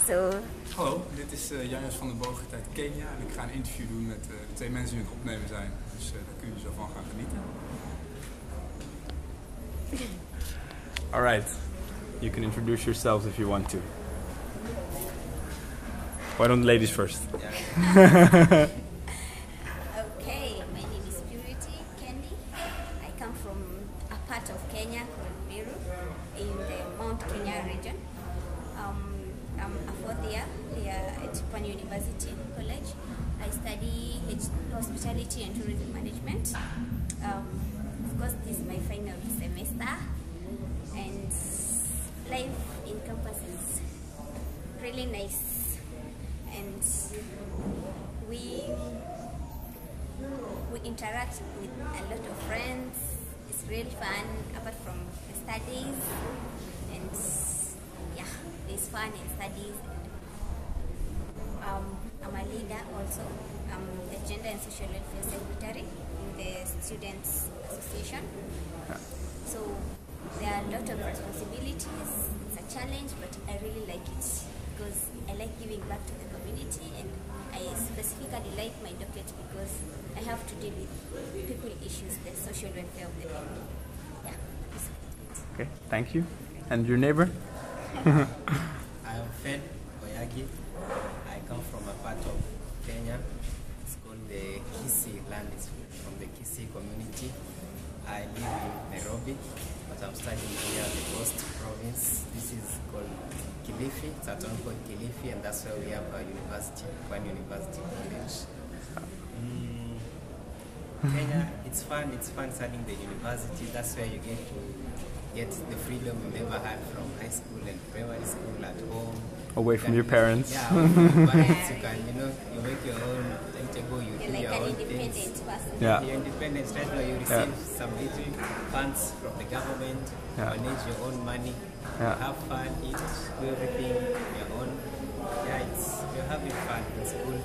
So. Hallo, dit is Janus van den Boogert uit Kenia en ik ga een interview doen met twee mensen die aan het opnemen zijn. Dus daar kun je zo van gaan genieten. Alright, you can introduce yourselves if you want to. Why don't the ladies first? Yeah. Okay, my name is Purity Kendi. I come from a part of Kenya called Meru in the Mount Kenya region. I'm a fourth year here at Pan University College. I study hospitality and tourism management. Of course, this is my final semester, and life in campus is really nice, and we interact with a lot of friends. It's really fun apart from the studies, and yeah, it's fun in studies. I'm a leader also. I'm the Gender and Social Welfare Secretary in the Students Association. So there are a lot of responsibilities. It's a challenge, but I really like it because I like giving back to the community, and I specifically like my doctorate because I have to deal with people issues, the social welfare of the people. Yeah. Okay, thank you. And your neighbor? I am Fen Oyagi. I come from a part of Kenya. It's called the Kisii land. It's from the Kisii community. I live in Nairobi, but I'm studying here at the Coast Province. This is called Kilifi. It's a town called Kilifi, and that's where we have our university, Pan University College. Kenya, it's fun studying the university. That's where you get the freedom you never had from high school and primary school at home. Away from your parents. Yeah, away from your parents. You can, you make your own timetable, you do like your an own independent things. person. Yeah. You're independent, right now you receive some little funds from the government, manage your own money, have fun, eat, do everything your own. Yeah, you're having fun in school.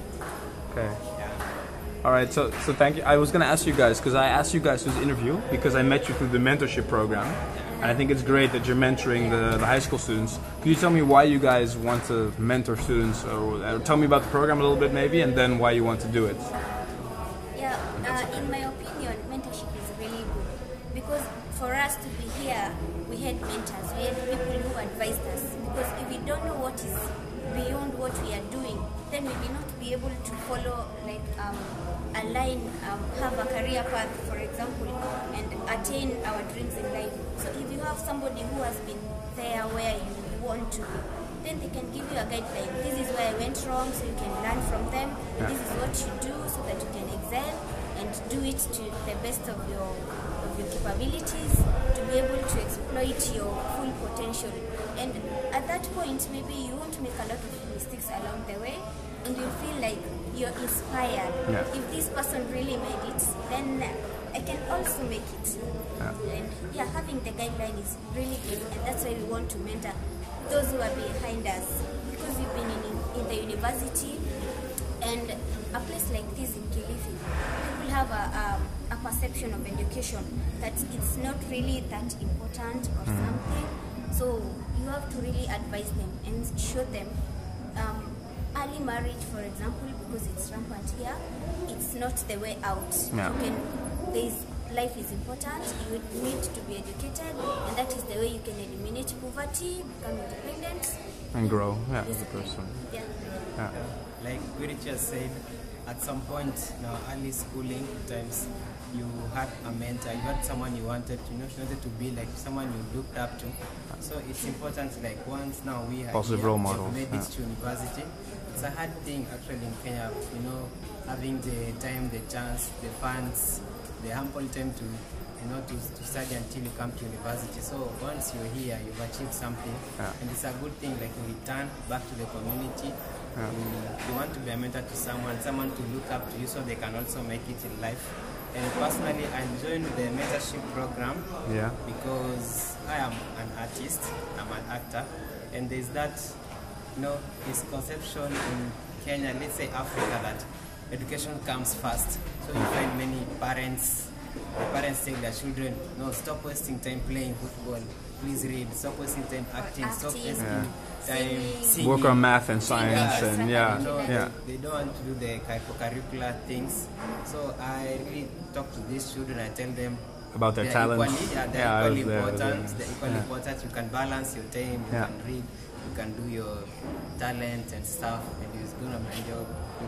Okay. Yeah. Alright, so thank you. I was going to ask you guys, because I asked you guys to this interview, because I met you through the mentorship program. And I think it's great that you're mentoring the high school students. Could you tell me why you guys want to mentor students, or tell me about the program a little bit maybe, and then why you want to do it? Yeah, in my opinion, mentorship is really good, because for us to be here, we had mentors, we had people who advised us, because if we don't know what is beyond what we are doing, then we will not be able to follow, like, a line, have a career path, for example, and attain our dreams in life. So if you have somebody who has been there where you want to be, then they can give you a guideline. This is where I went wrong, so you can learn from them. This is what you do so that you can excel and do it to the best of your capabilities, to be able to exploit your full potential. And at that point, maybe you won't make a lot of mistakes along the way, and you feel like you're inspired. If this person really made it, then I can also make it. And yeah, having the guideline is really good, and that's why we want to mentor those who are behind us, because we've been in the university, and a place like this in Kilifi, people have a perception of education that it's not really that important or something. So you have to really advise them and show them early marriage, for example, because it's rampant here, it's not the way out. Life is important, you need to be educated, and that is the way you can eliminate poverty, become independent, and grow as a person. Like Richard said, at some point in our early schooling times, you had a mentor, you had someone you wanted to be like, someone you looked up to. So it's important, like, once now we have positive role models. Made it to university. It's a hard thing actually in Kenya, having the time, the chance, the funds, the ample time to study until you come to university. So once you're here, you've achieved something, and it's a good thing. Like, you return back to the community. You want to be a mentor to someone to look up to you, so they can also make it in life. And personally, I joined the mentorship program because I am an artist, I'm an actor, and there's that misconception in Kenya, let's say Africa, that education comes first. So you find many parents tell their children, no, stop wasting time playing football, please read, stop wasting time acting, stop wasting time singing. Work on math and science Yeah, and yeah. You know, yeah. they don't want to do the curricular things. So I really talk to these children. I tell them About their they're talents. equally, yeah, they're I was equally there, important. yeah. They're equally Yeah. important. You can balance your time. You Yeah. can read. You can do your talent and stuff, and it's gonna and you'll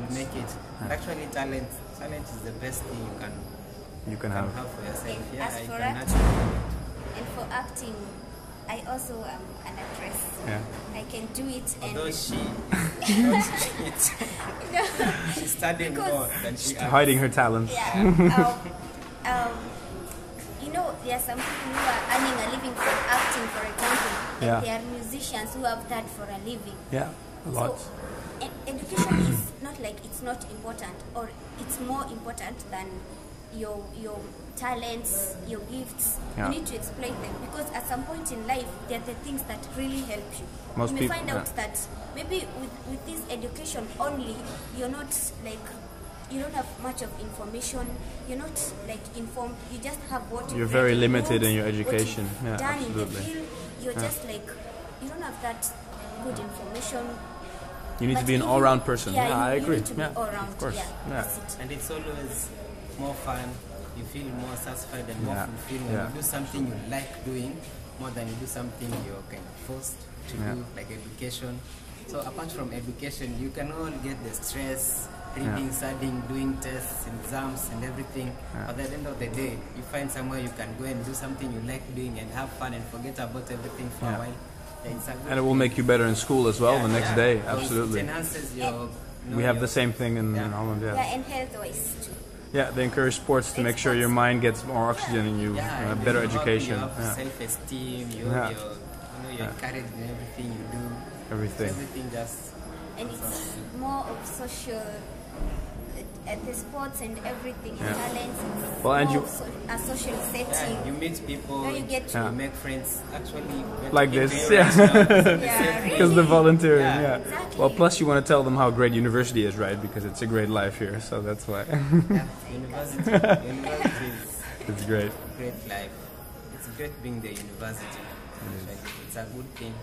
make it. And actually, talent is the best thing you can have. for yourself. And Yeah, as you for can acting, naturally. and for acting, I also am an actress. Yeah. I can do it, and Although she's studying Because- more than she acts. Hiding her talents. yeah, you know, there are some people who are earning a living from acting, for example. And Yeah. there are musicians who have that for a living. Yeah, a lot. So, education is not like it's not important, or it's more important than your talents, your gifts. Yeah. You need to exploit them, because at some point in life, they're the things that really help you. Most you may people- find out yeah. that maybe with this education only, you're not like, you don't have much of information, you're not like informed, you just have what You're you've very read in limited books, in your what education. you've Yeah, done in the absolutely. field. You're just like, you don't have that good information. You need to But be an if all-round you- person. Yeah, Yeah, I you agree. need to be Yeah, all-round. of course. Yeah, Yeah. that's it. And it's always more fun. You feel more satisfied and more Yeah. fulfilled when Yeah. you do something you like doing more than you do something you're kind of forced to Yeah. do, like education. So apart from education, you can all get the stress, reading, studying, doing tests, exams, and everything. But at the end of the day, you find somewhere you can go and do something you like doing and have fun and forget about everything for Yeah. a while. Yeah, it's a good And it will make you better in school as well Yeah, the next yeah, day. because Absolutely. It enhances your. We have the same thing in Yeah. Holland. Yeah, Yeah. and health-wise too. Yeah, they encourage sports to make sure your mind gets more oxygen and you Yeah, and better you have- education. You have Yeah. self-esteem. You Yeah. have you're encouraged in everything you do. Everything. Everything just. And it's more of social, the sports and everything, Yeah. talents. It's Well, and more you- of a social setting. Yeah, you meet people. Where you get to Yeah. You make friends. Actually, we're Like talking this, to you yeah. right now. Yeah, Because the really. volunteering, Yeah. yeah. Exactly. Well, plus you want to tell them how great university is, right? Because it's a great life here, so that's why Yeah, university is it's great. great life. It's great being the university. It's a good thing.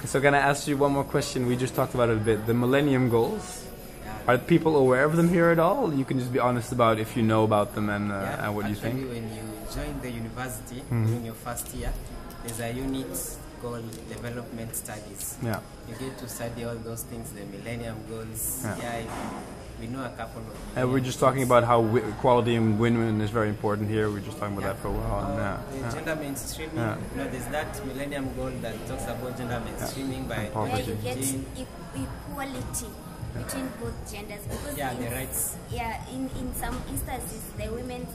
So can I ask you one more question? We just talked about it a bit. The Millennium Goals. Yeah. Are people aware of them here at all? You can just be honest about if you know about them and Yeah, what you actually, think. when you join the university Mm-hmm. during your first year, there's a unit called Development Studies. Yeah. You get to study all those things, the Millennium Goals. Yeah. We know a couple of. And we're just talking about how equality in women is very important here. We're just talking about that for a while. The Yeah. gender mainstreaming. Yeah. There's that Millennium Goal that talks about gender mainstreaming by And Where poverty. you get 2015. equality between both genders, because Yeah, the in, rights. yeah, in some instances the women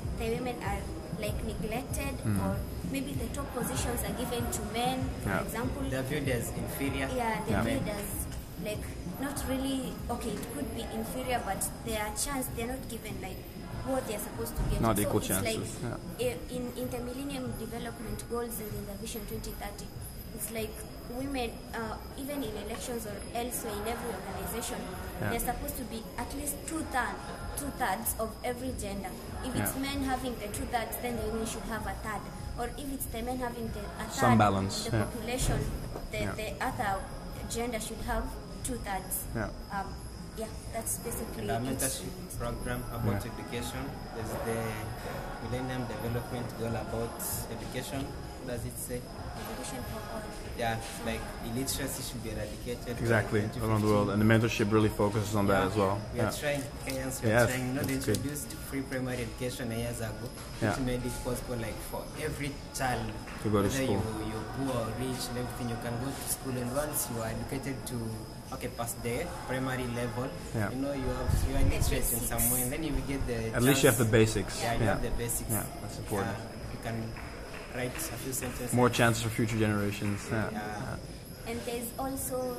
are like neglected, or maybe the top positions are given to men, for Yeah. example. They're viewed as inferior. Yeah, Yeah. they're viewed as like not really okay. It could be inferior, but they're not given like what they're supposed to get. Not So equal it's chances, Like, in the Millennium Development Goals and in the Vision 2030, it's like women, even in elections or elsewhere in every organization, Yeah. they're supposed to be at least two-thirds of every gender. If it's Yeah. men having the two-thirds, then the women should have a third. Or if it's the men having a third, Some balance, the yeah. population, Yeah. the other gender should have two-thirds. Yeah. Yeah, that's basically And our it. mentorship program about education. There's the Millennium Development Goal about education. What does it say? Education for all. Yeah, like illiteracy should be eradicated. by Exactly, 2015. around the world. And the mentorship really focuses on that as well. We Yeah. are trying, Kenyans, we are Yes, trying. They that's good. introduced free primary education years ago, Yeah. which made it possible like for every child To go to whether school. you're poor or rich and everything, you can go to school, and once you are educated to past the primary level, Yeah. you are literate in some way, and then you will get the At least you have the basics. Yeah, you have the basics. Yeah, that's important. You can write a few sentences. More chances for future generations. Yeah. Yeah. And there's also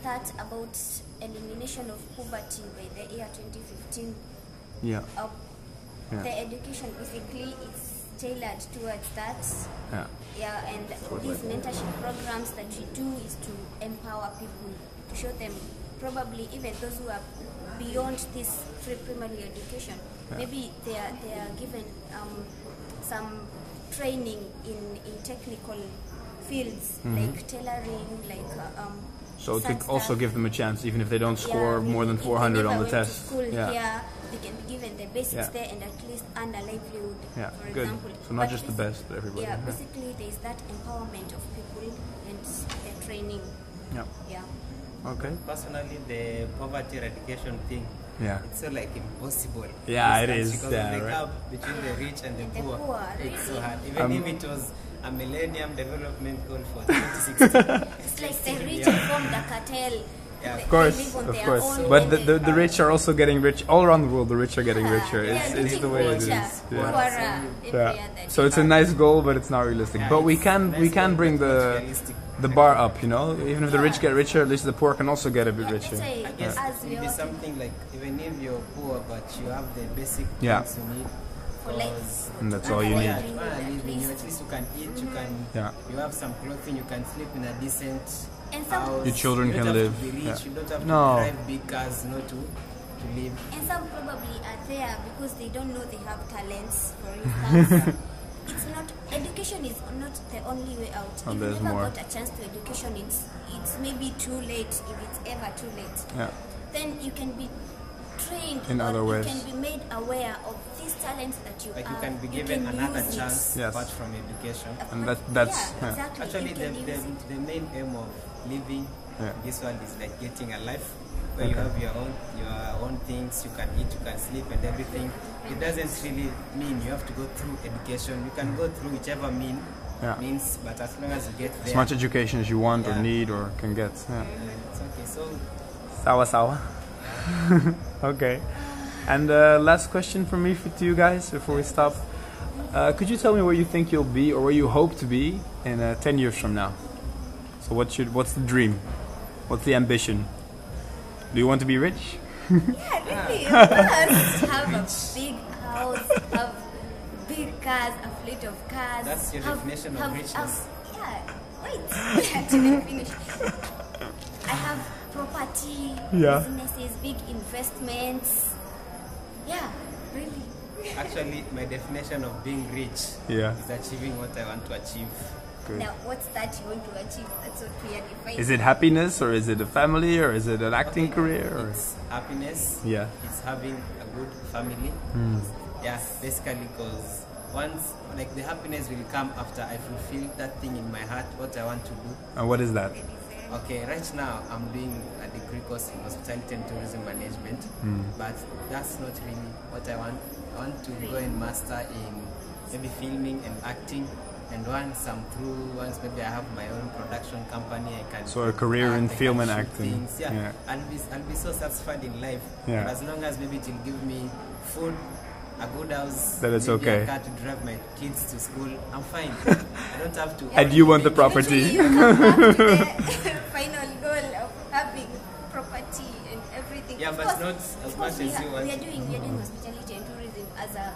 that about elimination of poverty by the year 2015. Yeah. Yeah. The education basically is tailored towards that. Yeah. Yeah, and these mentorship programs that we do is to empower people, to show them, probably even those who are beyond this free primary education, maybe they are given some training in technical fields, like tailoring, like So to such also stuff. give them a chance, even if they don't score Yeah, more than if they 400 never on the went to test. school Yeah. here, they can be given the basics Yeah. there and at least earn a livelihood. Yeah, for good. example. So not But just the best, but everybody. Yeah, Yeah. basically there is that empowerment of people and their training. Yeah. Yeah. Okay. Personally, the poverty eradication thing, Yeah. it's so like impossible. Yeah, This it is, Because yeah, of the right. gap between the rich and the And the poor. poor, It's so really. hard. Even if it was a Millennium Development Goal for 2016. It's like the rich Yeah. formed a cartel. Yeah, They Of course, live on of their course. own But and the rich are also getting rich. All around the world, the rich are getting Yeah, richer. they are It's getting the way it is. richer, Yeah. poorer every Yeah. other So day. it's a nice goal, but it's not realistic. Yeah, But we it's can nice goal, bring but not the realistic. bar up. You know, even if the rich get richer, at least the poor can also get a bit Yeah, richer. that's why I guess as it we will be are something like even if you're poor but you have the basic Yeah. things you need. for life. Because And that's all you yeah, need. you wanna live in, at least you can eat, you can Yeah. you have some clothing, you can sleep in a decent And some- house. Your children you don't can have live, To be rich, yeah. You don't have No. to drive big cars, to live. And some probably are there because they don't know they have talents, for instance. It's not, education is not the only way out. Oh, if you there's never more. got a chance to education, it's maybe too late, if it's ever too late. Yeah. Then you can be trained In or other ways. you can be made aware of these talents that you Like have. you can be You given can another use it. chance Yes. apart from education. And that's yeah, exactly. Actually, you the, can the, use it. the main aim of living Yeah. in this world is like getting a life where you have your own things, you can eat, you can sleep and everything. It doesn't really mean you have to go through education. You can go through whichever Yeah. means, but as long as you get there, As much education as you want or Yeah. need or can get. Yeah. it's okay. So Sawa sawa. Okay. And last question from me to you guys before we stop. Could you tell me where you think you'll be or where you hope to be in 10 years from now? So what's the dream? What's the ambition? Do you want to be rich? Yeah, really. Of course. Have a big house, have big cars, a fleet of cars. That's your definition of richness. Yeah, wait. Let me finish. I have property, Yeah. businesses, big investments. Yeah, really. actually, my definition of being rich Yeah. is achieving what I want to achieve. Good. Now, what's that you want to achieve? That's what we are defining. Is it happiness or is it a family or is it an acting Okay, career? Or? It's happiness. Yeah. It's having a good family. Yeah, basically, because once, like, the happiness will come after I fulfill that thing in my heart, what I want to do. And what is that? Okay, right now I'm doing a degree course in hospitality and tourism management, but that's not really what I want. I want to go and master in maybe filming and acting. And once maybe I have my own production company, I can. So a career in I film can and shoot acting. things. Yeah, Yeah. I'll be so satisfied in life. Yeah. But as long as maybe it will give me food, a good house, Then it's maybe okay. a car to drive my kids to school, I'm fine. I don't have to. And you want the Eventually, property? you come back to the final goal of having property and everything. Yeah, Of but course- not as of much course as we you are- want. We are doing hospitality and tourism as a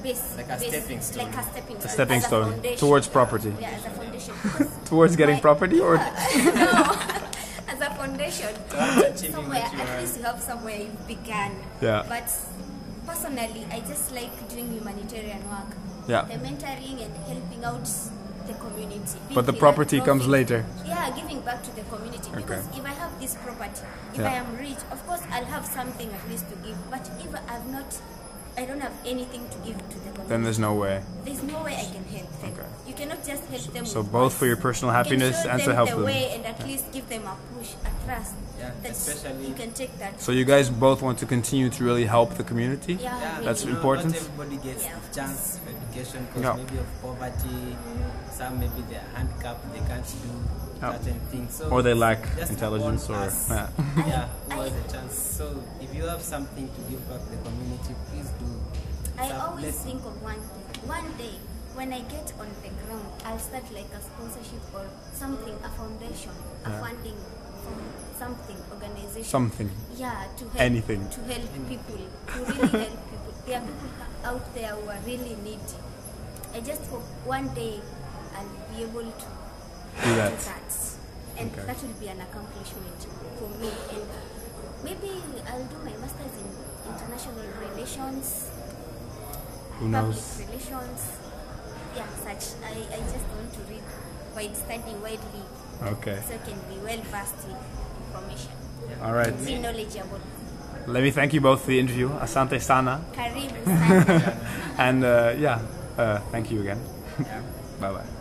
base. Like a stepping stone. Like a stepping stone. stepping as a stone foundation. towards property. Yeah, as a foundation. Because Towards getting my- property or? no, as a foundation. Towards achieving Somewhere, what you at want. least you have somewhere you began. Yeah. But personally, I just like doing humanitarian work. Yeah. The mentoring and helping out the community. But the Being property comes philanthropic. later. Yeah, giving back to the community. Because if I have this property, if Yeah. I am rich, of course I'll have something at least to give. But if I don't have anything to give to the community, Then there's no way. there's no way I can help them. Okay. You cannot just help them. So with both words. for your personal You can happiness show and to them help the them. way and at least give them a push, a trust. Yeah, that especially- you can take that. So you guys both want to continue to really help the community? Yeah, Yeah, really. That's you know, important. Not everybody gets Yeah. the chance for education because No. maybe of poverty. Some maybe they're handicapped, they can't do No. certain things. So Or they lack just intelligence upon or... us, Yeah. yeah, who has a chance. So if you have something to give back to the community, please do. I It's a always blessing. think of one thing. One day, when I get on the ground, I'll start like a sponsorship or something, a foundation, a Yeah. funding from something, organization. Something. Yeah, to help. Anything. To help people, to really help people. There are people out there who are really needy. I just hope one day I'll be able to Do that. And Okay. that will be an accomplishment for me. And maybe I'll do my master's in international relations. Who knows? Public relations. Yeah, such. I just want to read study widely, Okay. so can be well versed in information, All right. be knowledgeable. Let me thank you both for the interview. Asante sana. Karibu sana. And thank you again. Bye bye.